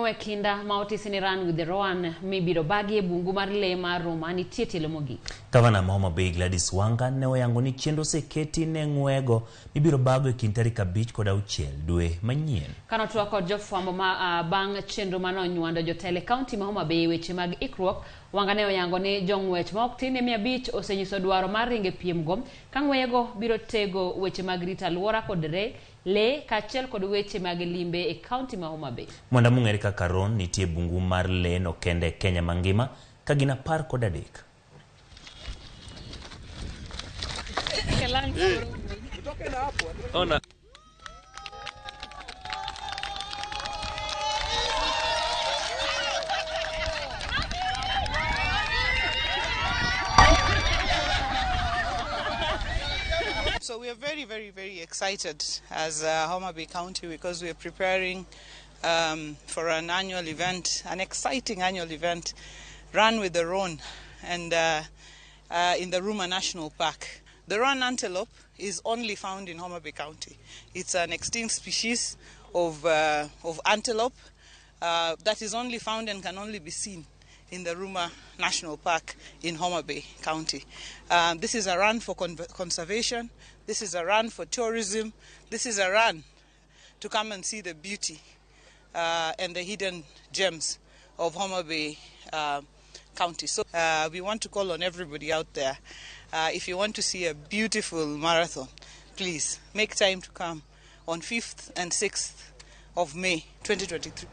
mowe kinda maotis ni ran with the roan mibiro bagi bungu mar le mar Ruma ni tieti Ramogi. Gavana Wanga ne oyango ni chenro oseketi ne ng'wego mibiro bago e kind tarik 5 kod 6 dwe manyien. Kano twako jofwambo ma bang' chenro manonyuando jotele kaunti ma Homa Bay weche mag ikruok. Wanga ne oyango ni jong'wech ma ok tin 500 osenyiso dwaro mar ringe piem go ka ng'wego biro tego weche mag rito alwora kod le kaachiel kod weche mag limbe e kaunti ma Homa Bay. Mwanda mung'ere kaka Ron nitie bungu mar le no kende Kenya mangima ka gin 13. Ona. So we are very, very, very excited as Homa Bay County because we are preparing for an annual event, an exciting annual event, Run with the Roan, and in the Ruma National Park. The roan antelope is only found in Homa Bay County. It's an extinct species of antelope that is only found and can only be seen in the Ruma National Park in Homa Bay County. This is a run for conservation. This is a run for tourism. This is a run to come and see the beauty and the hidden gems of Homa Bay County. So we want to call on everybody out there. If you want to see a beautiful marathon, please make time to come on 5th and 6th of May 2023.